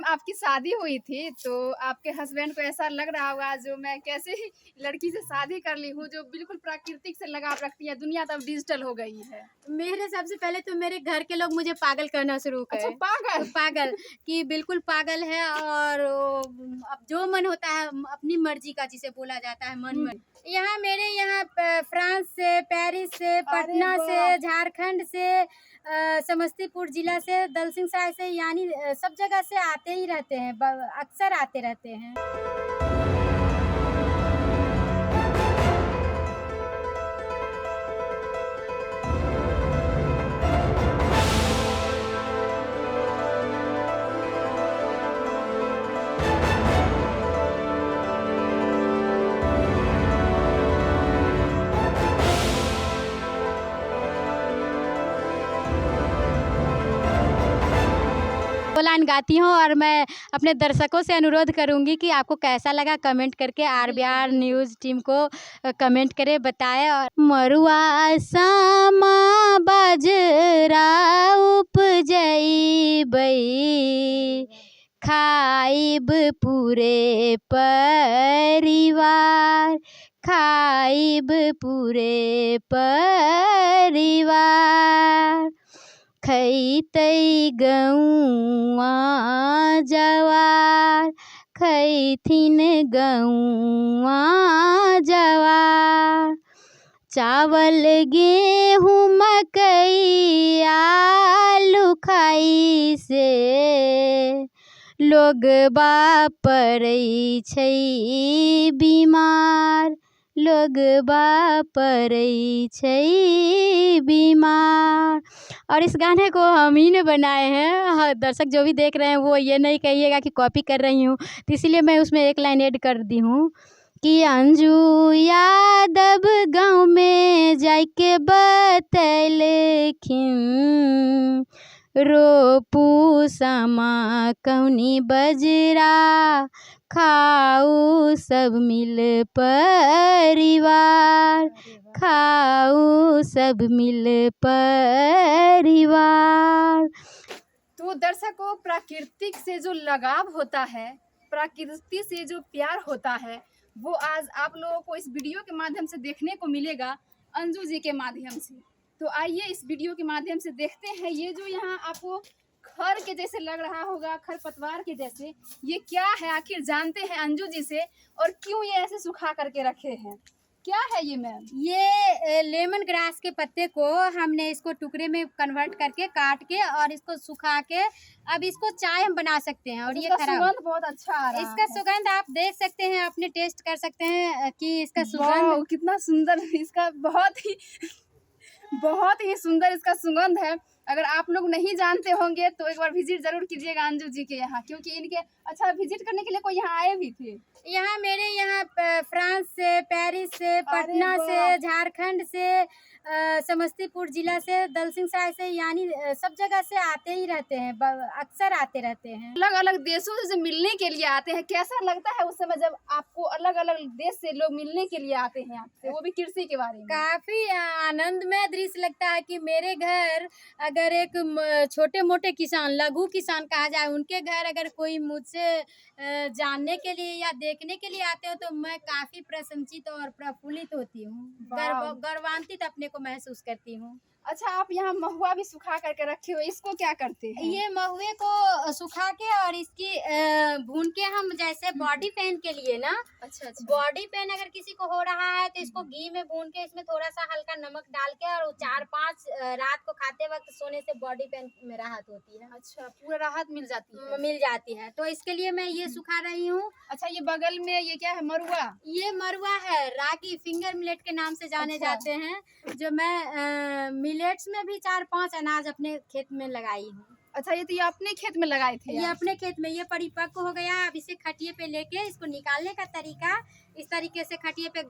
आपकी शादी हुई थी तो आपके हस्बैंड को ऐसा लग रहा होगा जो मैं कैसे ही लड़की से शादी कर ली हूँ जो बिल्कुल प्राकृतिक से लगाव रखती है। दुनिया तो अब डिजिटल हो गई है। मेरे सबसे पहले तो मेरे घर के लोग मुझे पागल करना शुरू अच्छा, करे। पागल पागल कि बिल्कुल पागल है और अब जो मन होता है अपनी मर्जी का जिसे बोला जाता है मन। यहाँ मेरे यहाँ फ्रांस से, पेरिस से, पटना से, झारखंड से, समस्तीपुर जिला से, दलसिंह सराय से, यानी सब जगह से आते ही रहते हैं, अक्सर आते रहते हैं। दो लाइन गाती हूँ और मैं अपने दर्शकों से अनुरोध करूँगी कि आपको कैसा लगा कमेंट करके RBR न्यूज़ टीम को कमेंट करें, बताएं। और मरुआ सामा बाजरा उपजइबै खाइब पूरे परिवार, खाइब पूरे परिवार। खैतै गौआ जवार, खैथिन गौआ जवार। चावल गेहूँ मकई आलू खाई से लोगबा पड़ै छै बीमार, लोगबा पड़ै छै बीमार। और इस गाने को हम ही ने बनाए हैं। दर्शक जो भी देख रहे हैं वो ये नहीं कहिएगा कि कॉपी कर रही हूँ, तो इसीलिए मैं उसमें एक लाइन ऐड कर दी हूँ कि अंजू यादव गाँव में जाके बतैलखिन रोपू समा कौनी बजरा खाऊ सब मिल परिवार, खाऊ सब मिल परिवार। तो दर्शकों, प्राकृतिक से जो लगाव होता है, प्रकृति से जो प्यार होता है, वो आज आप लोगों को इस वीडियो के माध्यम से देखने को मिलेगा, अंजू जी के माध्यम से। तो आइए इस वीडियो के माध्यम से देखते हैं ये जो यहाँ आपको खर के जैसे लग रहा होगा, खरपतवार के जैसे, ये क्या है आखिर जानते हैं अंजू जी से, और क्यों ये ऐसे सुखा करके रखे हैं। क्या है ये मैम? ये लेमन ग्रास के पत्ते को हमने इसको टुकड़े में कन्वर्ट करके काट के और इसको सुखा के अब इसको चाय हम बना सकते हैं। और ये सुगंध बहुत अच्छा आ रहा इसका है। सुगंध आप देख सकते हैं, अपने टेस्ट कर सकते हैं कि इसका सुगंध कितना सुंदर, इसका बहुत ही सुंदर इसका सुगंध है। अगर आप लोग नहीं जानते होंगे तो एक बार विजिट जरूर कीजिएगा अंजू जी के यहाँ, क्योंकि इनके अच्छा विजिट करने के लिए कोई यहाँ आए भी थे। यहाँ मेरे यहाँ फ्रांस से, पेरिस से, पटना से, झारखंड से, समस्तीपुर जिला से, दलसिंह सराय से, यानी सब जगह से आते ही रहते हैं, अक्सर आते रहते हैं। अलग अलग देशों से मिलने के लिए आते हैं। कैसा लगता है उस समय जब आपको अलग अलग देश से लोग मिलने के लिए आते हैं आपसे, वो भी कृषि के बारे में? काफी आनंदमय दृश्य लगता है कि मेरे घर अगर एक छोटे मोटे किसान, लघु किसान कहा जाए, उनके घर अगर कोई मुझसे जानने के लिए या देखने के लिए आते हो तो मैं काफी प्रशंसित और प्रफुल्लित होती हूँ, गर्वान्वित अपने को महसूस करती हूँ। अच्छा, आप यहाँ महुआ भी सुखा करके रखे हो, इसको क्या करते हैं? ये महुए को सुखा के और इसकी भून के हम जैसे बॉडी पेन के लिए ना, अच्छा, बॉडी पेन अगर किसी को हो रहा है तो इसको घी में भून के इसमें थोड़ा सा हल्का नमक डाल के और 4-5 रात को खाते वक्त सोने से बॉडी पेन में राहत होती है। अच्छा, पूरा राहत मिल जाती है। तो इसके लिए मैं ये सुखा रही हूँ। अच्छा, ये बगल में ये क्या है? मरुआ? ये मरुआ है, रागी फिंगर मिलेट के नाम से जाने जाते हैं, जो मैं मिलेट्स में भी 4-5 अनाज अपने खेत में लगाई हूँ। अच्छा, ये तो ये अपने खेत में लगाए थे? ये अपने खेत में, ये परिपक्व हो गया। अब इसे खटिए पे लेके इसको निकालने का तरीका इस तरीके से खटिए पे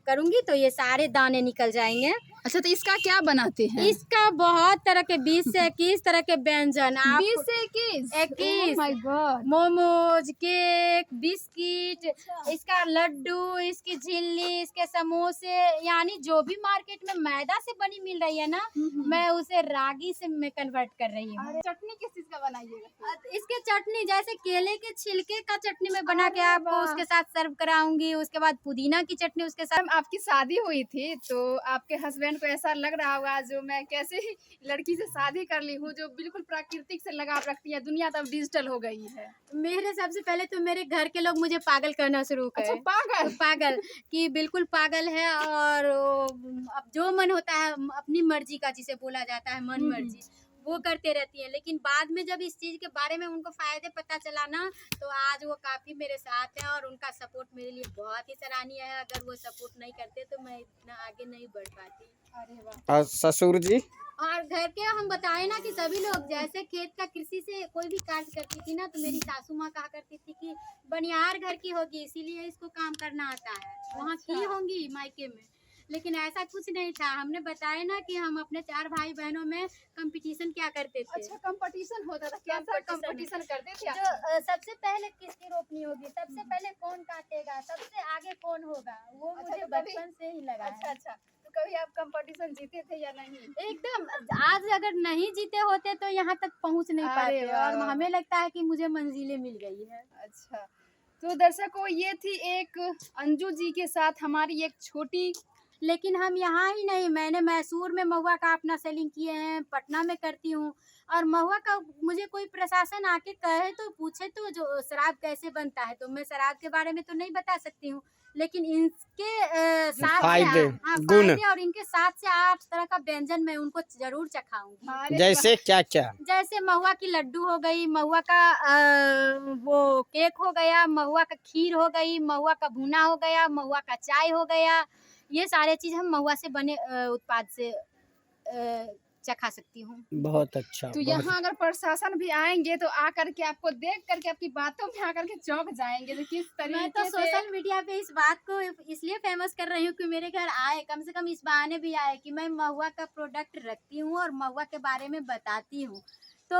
करूंगी तो ये सारे दाने निकल जाएंगे। अच्छा, तो इसका क्या बनाते हैं? इसका बहुत तरह के 20 से 21 तरह के व्यंजन, 20 से 21 my God, momos, cake, biscuit, इसका लड्डू, इसकी झिल्ली, इसके समोसे, यानी जो भी मार्केट में मैदा से बनी मिल रही है ना, मैं उसे रागी से मैं कन्वर्ट कर रही हूँ। चटनी किस चीज का बनाइएगा? इसके चटनी जैसे केले के छिलके का चटनी मैं बना के आपको उसके साथ सर्व कराऊंगी। उसके बाद पुदीना की चटनी उसके साथ। मैम, आपकी शादी हुई थी तो आपके हस्बैंड को ऐसा लग रहा होगा जो मैं कैसे ही लड़की से शादी कर ली हूँ जो बिल्कुल प्राकृतिक से लगाव रखती है। दुनिया तो अब डिजिटल हो गई है। मेरे सबसे पहले तो मेरे घर के लोग मुझे पागल करना शुरू अच्छा, करे। पागल पागल कि बिल्कुल पागल है और अब जो मन होता है अपनी मर्जी का जिसे बोला जाता है मन मर्जी वो करते रहती है। लेकिन बाद में जब इस चीज के बारे में उनको फायदे पता चला ना तो आज वो काफी मेरे साथ है और उनका सपोर्ट मेरे लिए बहुत ही सराहनीय है। अगर वो सपोर्ट नहीं करते तो मैं इतना आगे नहीं बढ़ पाती। अरे वाह। और ससुर जी? और घर के हम बताए ना कि सभी लोग जैसे खेत का कृषि से कोई भी कार्य करती थी ना तो मेरी सासू माँ कहा करती थी कि बनियार घर की होगी इसीलिए इसको काम करना आता है। वहाँ की होंगी मायके में, लेकिन ऐसा कुछ नहीं था। हमने बताया ना कि हम अपने 4 भाई बहनों में कंपटीशन क्या करते थे। अच्छा, कंपटीशन होता था? कैसा कंपटीशन करते थे आप? जो सबसे पहले किसकी रोपनी होगी, सबसे पहले कौन काटेगा, सबसे आगे कौन होगा, वो अच्छा, मुझे तो कभी- बचपन से ही लगा अच्छा है। अच्छा, तो कभी आप कंपटीशन जीते थे या नहीं? एकदम आज अगर नहीं जीते होते तो यहाँ तक पहुँच नहीं अरे पाते वाह, और वाह, हमें लगता है कि मुझे मंजिलें मिल गई है। अच्छा, तो दर्शकों ये थी एक अंजू जी के साथ हमारी एक छोटी। लेकिन हम यहाँ ही नहीं, मैंने मैसूर में महुआ का अपना सेलिंग किए हैं, पटना में करती हूँ। और महुआ का मुझे कोई प्रशासन आके कहे तो पूछे तो जो शराब कैसे बनता है तो मैं शराब के बारे में तो नहीं बता सकती हूँ, लेकिन इनके साथ फायदे, हाँ, गुण। फायदे और इनके 7 से 8 तरह का व्यंजन मैं उनको जरूर चखाऊंगी। अरे जैसे क्या क्या? जैसे महुआ की लड्डू हो गई, महुआ का वो केक हो गया, महुआ का खीर हो गई, महुआ का भुना हो गया, महुआ का चाय हो गया। ये सारे चीज हम महुआ से बने उत्पाद से चखा सकती हूँ। बहुत अच्छा। तो यहाँ अगर प्रशासन भी आएंगे तो आकर के आपको देख करके आपकी बातों में आकर के चौंक जाएंगे जो किस मैं तो तरीके से। सोशल मीडिया पे इस बात को इसलिए फेमस कर रही हूँ कि मेरे घर आए, कम से कम इस बहाने भी आए कि मैं महुआ का प्रोडक्ट रखती हूँ और महुआ के बारे में बताती हूँ। तो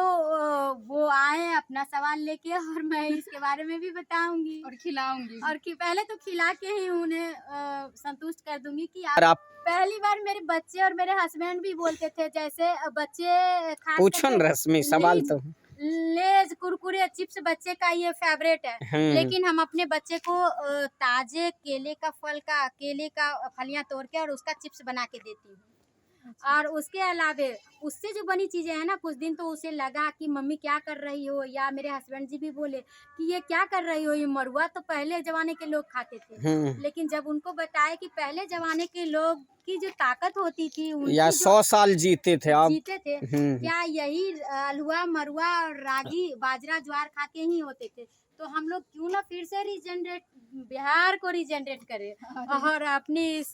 वो आए अपना सवाल लेके और मैं इसके बारे में भी बताऊंगी और खिलाऊंगी और कि पहले तो खिला के ही उन्हें संतुष्ट कर दूंगी कि और आप पहली बार मेरे बच्चे और मेरे हस्बैंड भी बोलते थे, जैसे बच्चे खास पूछो न करके रश्मि, सवाल तो। लेज कुरकुरे चिप्स बच्चे का ये फेवरेट है। लेकिन हम अपने बच्चे को ताजे केले का फलियां तोड़ के और उसका चिप्स बना के देती हूँ। और उसके अलावे उससे जो बनी चीजें हैं ना, कुछ दिन तो उसे लगा कि मम्मी क्या कर रही हो, या मेरे हस्बैंड जी भी बोले कि ये क्या कर रही हो, ये मरुआ तो पहले जमाने के लोग खाते थे। लेकिन जब उनको बताया कि पहले जमाने के लोग की जो ताकत होती थी या 100 साल जीते थे आप। जीते थे, क्या यही हलवा मरुआ और रागी बाजरा ज्वार खा के ही होते थे। तो हम लोग क्यों ना फिर से बिहार को रीजनरेट करें और अपनी इस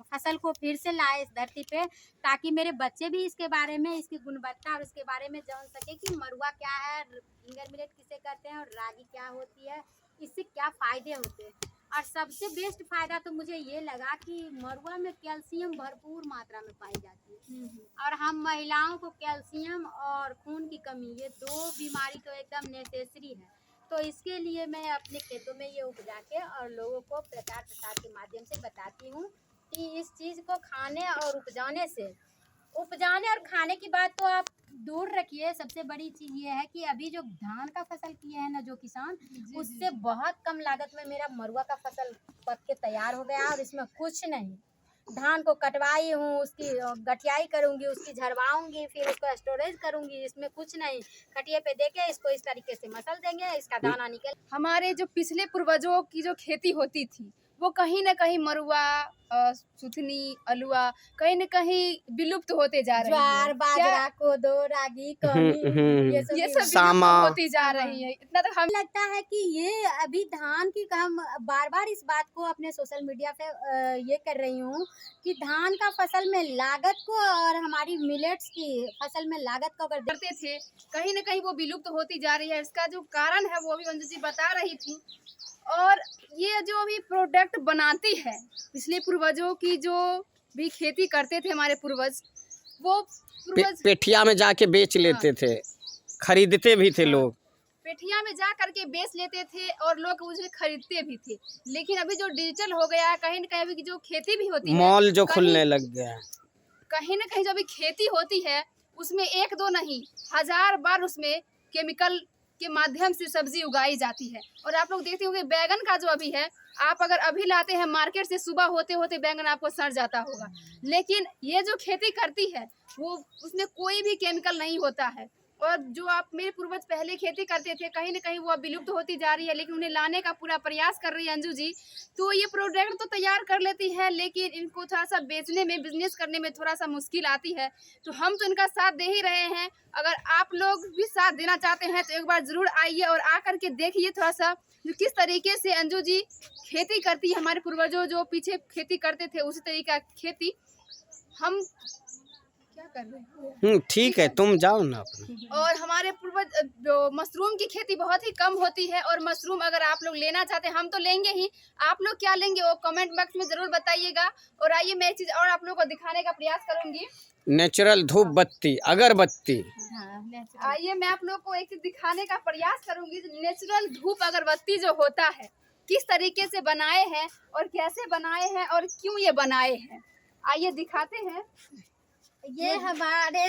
फसल को फिर से लाए इस धरती पे, ताकि मेरे बच्चे भी इसके बारे में, इसकी गुणवत्ता और इसके बारे में जान सके कि मरुआ क्या है, फिंगर मिलेट किसे कहते हैं और रागी क्या होती है, इससे क्या फायदे होते हैं। और सबसे बेस्ट फायदा तो मुझे ये लगा कि मरुआ में कैल्शियम भरपूर मात्रा में पाई जाती है। और हम महिलाओं को कैल्शियम और खून की कमी, ये 2 बीमारी तो एकदम नेसेसरी है। तो इसके लिए मैं अपने खेतों में ये उपजा के और लोगों को प्रचार प्रसार के माध्यम से बताती हूँ कि इस चीज़ को खाने और उपजाने और खाने की बात तो आप दूर रखिए। सबसे बड़ी चीज़ ये है कि अभी जो धान का फसल किए हैं ना जो किसान, उससे बहुत कम लागत में मेरा मरुआ का फसल पक के तैयार हो गया और इसमें कुछ नहीं, धान को कटवाई हूँ, उसकी गठियाई करूँगी, उसकी झरवाऊँगी, फिर उसको स्टोरेज करूँगी। इसमें कुछ नहीं, खटिए पे देके इसको इस तरीके से मसल देंगे, इसका दाना निकल। हमारे जो पिछले पूर्वजों की जो खेती होती थी वो कहीं न कहीं मरुआ, सुथनी, अलुआ कहीं न कहीं विलुप्त होते जा रही है। ज्वार बाजरा कोदो रागी कौनी ये सब विलुप्त सामा होती जा रही है। इतना तो हम लगता है कि ये अभी धान की, हम बार बार इस बात को अपने सोशल मीडिया पे ये कर रही हूँ कि धान का फसल में लागत को और हमारी मिलेट्स की फसल में लागत को अगर करते थे, कहीं न कहीं वो विलुप्त होती जा रही है। इसका जो कारण है वो भी अंजू जी बता रही थी। और ये जो भी प्रोडक्ट बनाती है, पिछले पूर्वजों की जो भी खेती करते थे हमारे पूर्वज, वो पेठिया में जाके बेच लेते थे, खरीदते भी थे लोग। पेठिया में जा करके बेच लेते थे और लोग उसे खरीदते भी थे। लेकिन अभी जो डिजिटल हो गया है, कहीं न कहीं अभी जो खेती भी होती है, मॉल जो खुलने लग गया है, कहीं न कहीं जो अभी खेती होती है उसमें एक दो नहीं, 1000 बार उसमें केमिकल के माध्यम से सब्जी उगाई जाती है। और आप लोग देखते होंगे बैगन का जो अभी है, आप अगर अभी लाते हैं मार्केट से, सुबह होते होते बैगन आपको सड़ जाता होगा। लेकिन ये जो खेती करती है वो, उसमें कोई भी केमिकल नहीं होता है। और जो आप मेरे पूर्वज पहले खेती करते थे, कहीं ना कहीं वो अब विलुप्त होती जा रही है, लेकिन उन्हें लाने का पूरा प्रयास कर रही है अंजू जी। तो ये प्रोडक्ट तो तैयार कर लेती है, लेकिन इनको थोड़ा सा बेचने में, बिजनेस करने में थोड़ा सा मुश्किल आती है। तो हम तो इनका साथ दे ही रहे हैं। अगर आप लोग भी साथ देना चाहते हैं तो एक बार ज़रूर आइए और आकर के देखिए थोड़ा सा किस तरीके से अंजू जी खेती करती है। हमारे पूर्वजों जो पीछे खेती करते थे उसी तरीके का खेती हम क्या कर रहे हैं। ठीक है, तुम जाओ ना अपना। और हमारे पूर्वज जो मशरूम की खेती बहुत ही कम होती है, और मशरूम अगर आप लोग लेना चाहते हैं, हम तो लेंगे ही, आप लोग क्या लेंगे वो कमेंट बॉक्स में जरूर बताइएगा। और आइए मैं एक चीज और आप लोगों को दिखाने का प्रयास करूंगी। नेचुरल धूप बत्ती, अगरबत्ती। आइए मैं आप लोग को एक चीज दिखाने का प्रयास करूंगी। नेचुरल धूप अगरबत्ती जो होता है, किस तरीके से बनाए हैं और कैसे बनाए हैं और क्यों ये बनाए हैं, आइए दिखाते हैं। ये हमारे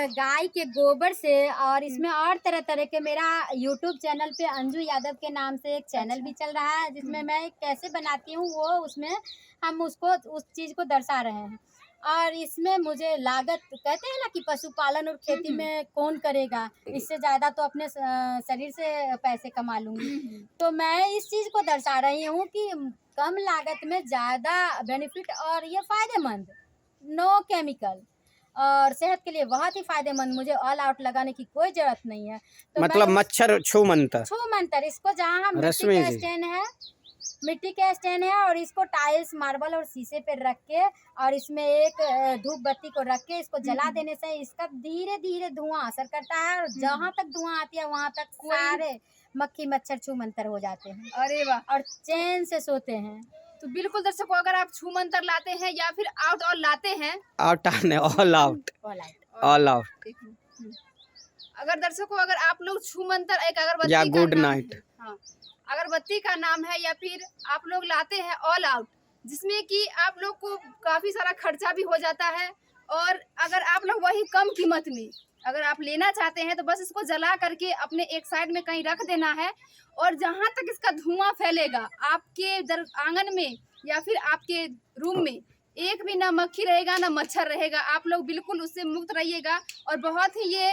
गाय के गोबर से, और इसमें और तरह तरह के, मेरा YouTube चैनल पे अंजू यादव के नाम से एक चैनल भी चल रहा है, जिसमें मैं कैसे बनाती हूँ वो, उसमें हम उसको उस चीज़ को दर्शा रहे हैं। और इसमें मुझे लागत, कहते हैं ना कि पशुपालन और खेती में कौन करेगा, इससे ज़्यादा तो अपने शरीर से पैसे कमा लूँगी। तो मैं इस चीज़ को दर्शा रही हूँ कि कम लागत में ज़्यादा बेनिफिट, और ये फ़ायदेमंद, नो केमिकल, और सेहत के लिए बहुत ही फायदेमंद। मुझे ऑल आउट लगाने की कोई जरूरत नहीं है। तो मतलब मच्छर छू मंतर इसको जहाँ हम मिट्टी के स्टैंड है और इसको टाइल्स, मार्बल और शीशे पे रख के, और इसमें एक धूप बत्ती को रख के इसको जला देने से इसका धीरे धीरे धुआं असर करता है, और जहाँ तक धुआं आती है वहाँ तक सारे मक्खी मच्छर छू मंतर हो जाते हैं। अरे वाह, और चैन से सोते हैं। तो बिल्कुल दर्शकों, अगर आप छू मंतर लाते हैं या फिर आउट और लाते हैं, ऑल आउट। अगर दर्शकों, अगर आप लोग छू मंतर एक अगरबत्ती या का गुड नाम नाइट, है, हाँ, अगरबत्ती का नाम है, या फिर आप लोग लाते हैं ऑल आउट, जिसमें कि आप लोग को काफी सारा खर्चा भी हो जाता है। और अगर आप लोग वही कम कीमत में अगर आप लेना चाहते हैं तो बस इसको जला करके अपने एक साइड में कहीं रख देना है, और जहाँ तक इसका धुआं फैलेगा आपके आंगन में या फिर आपके रूम में, एक भी ना मक्खी रहेगा ना मच्छर रहेगा। आप लोग बिल्कुल उससे मुक्त रहिएगा। और बहुत ही ये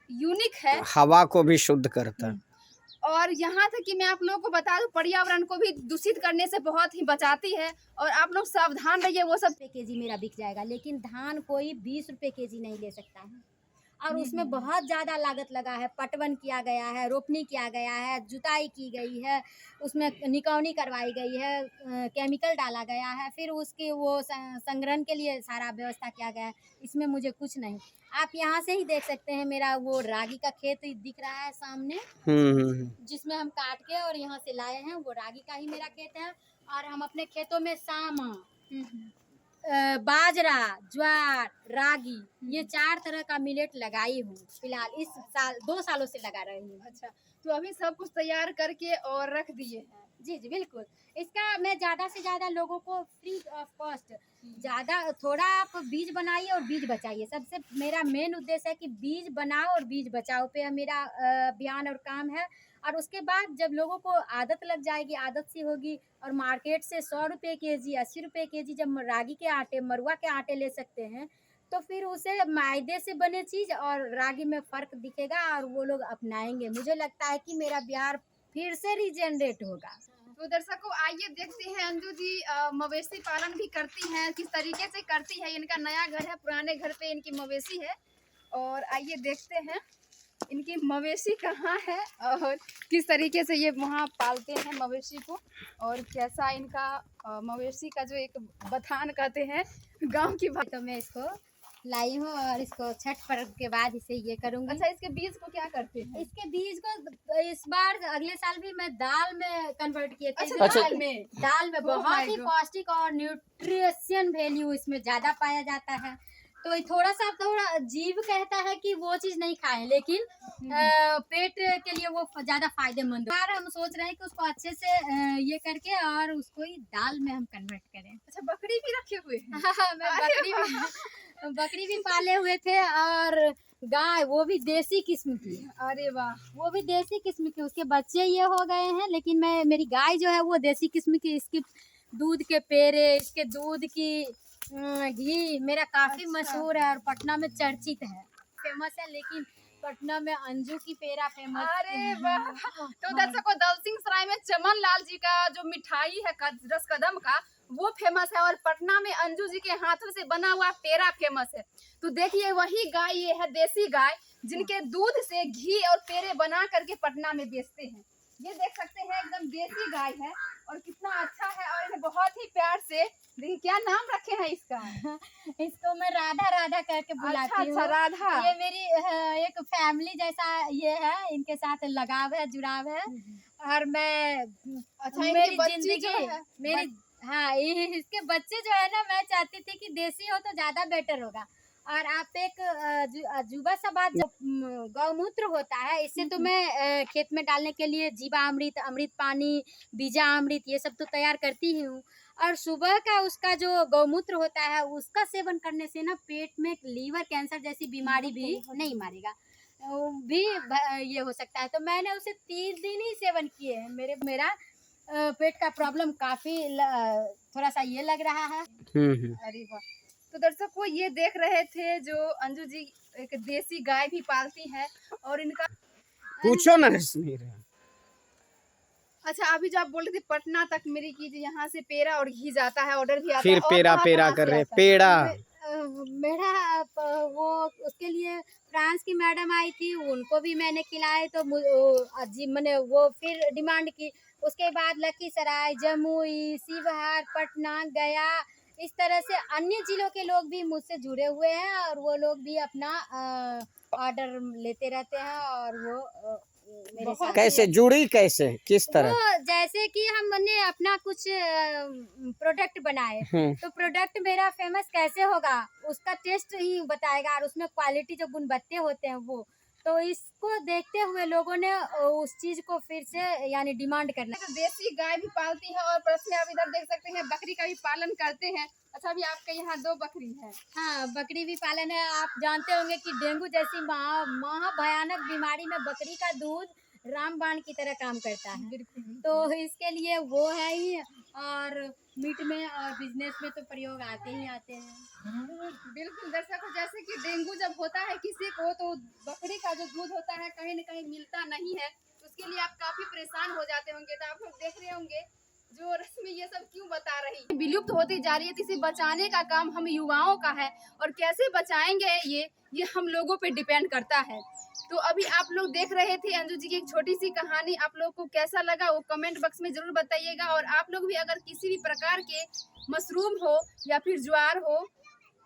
यूनिक है, हवा को भी शुद्ध करता है। और यहाँ तक कि मैं आप लोगों को बता दूं, पर्यावरण को भी दूषित करने से बहुत ही बचाती है। और आप लोग सावधान रहिए। वो सब केजी मेरा बिक जाएगा, लेकिन धान कोई 20 रुपए केजी नहीं ले सकता है। और उसमें बहुत ज़्यादा लागत लगा है, पटवन किया गया है, रोपनी किया गया है, जुताई की गई है, उसमें निकौनी करवाई गई है, केमिकल डाला गया है, फिर उसकी वो संग्रहण के लिए सारा व्यवस्था किया गया है। इसमें मुझे कुछ नहीं। आप यहाँ से ही देख सकते हैं, मेरा वो रागी का खेत दिख रहा है सामने, जिसमें हम काट के और यहाँ से लाए हैं, वो रागी का ही मेरा खेत है। और हम अपने खेतों में सामा, बाजरा, ज्वार, रागी, ये 4 तरह का मिलेट लगाई हूँ फिलहाल। इस साल 2 सालों से लगा रही हूँ। अच्छा, तो अभी सब कुछ तैयार करके और रख दिए हैं? जी जी बिल्कुल। इसका मैं ज़्यादा से ज़्यादा लोगों को फ्री ऑफ कॉस्ट, ज़्यादा थोड़ा आप बीज बनाइए और बीज बचाइए। सबसे मेरा मेन उद्देश्य है कि बीज बनाओ और बीज बचाओ पे मेरा अभियान और काम है। और उसके बाद जब लोगों को आदत लग जाएगी, आदत सी होगी, और मार्केट से 100 रुपये केजी, 80 रुपये केजी जब रागी के आटे, मरुआ के आटे ले सकते हैं, तो फिर उसे मैदे से बने चीज़ और रागी में फ़र्क दिखेगा और वो लोग अपनाएंगे। मुझे लगता है कि मेरा बिहार फिर से रीजनरेट होगा। तो दर्शकों, आइए देखते हैं अंजू जी मवेशी पालन भी करती हैं, किस तरीके से करती है। इनका नया घर है, पुराने घर पे इनकी मवेशी है। और आइए देखते हैं इनकी मवेशी कहाँ है और किस तरीके से ये वहाँ पालते हैं मवेशी को, और कैसा इनका मवेशी का जो एक बथान कहते हैं गांव की बात। तो मैं इसको लाई हूँ और इसको छठ पर्व के बाद इसे ये करूँगी। अच्छा, इसके बीज को क्या करते हैं? इसके बीज को इस बार अगले साल भी मैं दाल में कन्वर्ट किए थे। अच्छा, दाल में बहुत ही पौष्टिक और न्यूट्रिशन वैल्यू इसमें ज़्यादा पाया जाता है। तो थोड़ा जीभ कहता है कि वो चीज नहीं खाएं, लेकिन पेट के लिए वो ज्यादा फायदेमंद है। और हम सोच रहे हैं कि उसको अच्छे से ये करके और उसको ही दाल में हम कन्वर्ट करें। अच्छा, बकरी भी रखे हुए हैं? मैं बकरी भी पाले हुए थे, और गाय वो भी देसी किस्म की। अरे वाह, वो भी देसी किस्म के, उसके बच्चे ये हो गए हैं, लेकिन मेरी गाय जो है वो देसी किस्म की। इसके दूध के पेड़े, इसके दूध की घी मेरा काफी अच्छा। मशहूर है और पटना में चर्चित है, फेमस है। लेकिन पटना में अंजू की पेड़ा फेमस। अरे वाह। तो दर्शकों, दलसिंह सराय में चमन लाल जी का जो मिठाई है रस कदम का, वो फेमस है, और पटना में अंजू जी के हाथों से बना हुआ पेड़ा फेमस है। तो देखिए, वही गाय ये है, देसी गाय, जिनके दूध से घी और पेड़े बना करके पटना में बेचते हैं। ये देख सकते हैं, एकदम देसी गाय है और कितना अच्छा है, और इन्हें बहुत ही प्यार से, देखिए क्या नाम रखे हैं इसका। इसको मैं राधा राधा करके बुलाती हूँ। अच्छा, राधा। ये मेरी एक फैमिली जैसा ये है, इनके साथ लगाव है, जुड़ाव है। और मैं अच्छा, मेरी बच्ची जिंदगी जो है, मेरी हाँ, इसके बच्चे जो है ना, मैं चाहती थी कि देसी हो तो ज्यादा बेटर होगा। और आप एक अजूबा सा बात, जो गौमूत्र होता है, इससे तो मैं खेत में डालने के लिए जीवामृत, अमृत पानी, बीजा अमृत ये सब तो तैयार करती ही हूँ। और सुबह का उसका जो गौमूत्र होता है, उसका सेवन करने से ना पेट में लीवर कैंसर जैसी बीमारी भी नहीं मारेगा, वो भी ये हो सकता है। तो मैंने उसे 3 दिन ही सेवन किए हैं। मेरा पेट का प्रॉब्लम काफी थोड़ा सा ये लग रहा है। अरे वाह। तो दर्शकों, ये देख रहे थे जो अंजू जी एक देसी गाय भी पालती हैं, और इनका पूछो ना रश्मि। अच्छा, अभी जो आप बोल रहे थे पटना तक मेरी कीजिए, यहाँ से पेड़ा और घी जाता है, ऑर्डर भी आता फिर है, और पेड़ा कहाँ पेड़ा कहाँ कर से रहे, आता है? पेड़ा। मेरा वो उसके लिए फ्रांस की मैडम आई थी, उनको भी मैंने खिलाए, तो मैंने वो फिर डिमांड की। उसके बाद लखीसराय, जमुई, शिवहर, पटना, गया, इस तरह से अन्य जिलों के लोग भी मुझसे जुड़े हुए हैं, और वो लोग भी अपना ऑर्डर लेते रहते हैं। और वो मेरे साथ कैसे जुड़ी, कैसे, किस तरह? वो जैसे कि हमने अपना कुछ प्रोडक्ट बनाए, तो प्रोडक्ट मेरा फेमस कैसे होगा, उसका टेस्ट ही बताएगा, और उसमें क्वालिटी जो गुणवत्ता होते हैं वो। तो इसको देखते हुए लोगों ने उस चीज को फिर से यानी डिमांड करना। तो देसी गाय भी पालती है, और प्लस में आप इधर देख सकते हैं बकरी का भी पालन करते हैं। अच्छा, अभी आपके यहाँ 2 बकरी है? हाँ, बकरी भी पालन है। आप जानते होंगे कि डेंगू जैसी महा भयानक बीमारी में बकरी का दूध रामबाण की तरह काम करता है। बिल्कुल। तो इसके लिए वो है ही, और मीट में और बिजनेस में तो प्रयोग आते ही आते हैं। बिल्कुल दर्शकों, जैसे कि डेंगू जब होता है किसी को, तो बकरी का जो दूध होता है कहीं न कहीं मिलता नहीं है, तो उसके लिए आप काफी परेशान हो जाते होंगे। तो आप लोग देख रहे होंगे जो रश्मि ये सब क्यों बता रही है, विलुप्त होती जा रही है, तो इसे बचाने का काम हम युवाओं का है, और कैसे बचाएंगे ये हम लोगों पे डिपेंड करता है। तो अभी आप लोग देख रहे थे अंजू जी की एक छोटी सी कहानी, आप लोगों को कैसा लगा वो कमेंट बॉक्स में जरूर बताइएगा। और आप लोग भी अगर किसी भी प्रकार के मशरूम हो, या फिर ज्वार हो,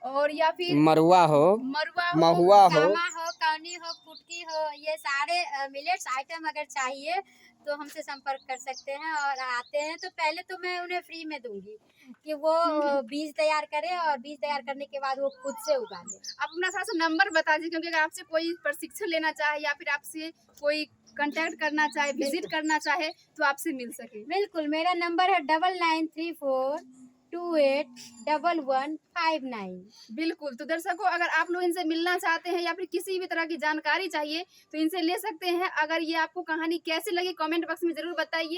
और या फिर मरुआ हो, महुआ हो, कामा हो, कौनी हो, कुटकी हो, ये सारे मिलेट्स आइटम अगर चाहिए तो हमसे संपर्क कर सकते हैं। और आते हैं तो पहले तो मैं उन्हें फ्री में दूंगी कि वो बीज तैयार करें, और बीज तैयार करने के बाद वो खुद से उगा लें। आप अपना थोड़ा सा नंबर बता दीजिए, क्योंकि अगर आपसे कोई प्रशिक्षण लेना चाहे, या फिर आपसे कोई कांटेक्ट करना चाहे, विजिट करना चाहे, तो आपसे मिल सके। बिल्कुल, मेरा नंबर है 9934281159। बिल्कुल। तो दर्शकों, अगर आप लोग इनसे मिलना चाहते हैं, या फिर किसी भी तरह की जानकारी चाहिए, तो इनसे ले सकते हैं। अगर ये आपको कहानी कैसी लगी कमेंट बॉक्स में जरूर बताइए।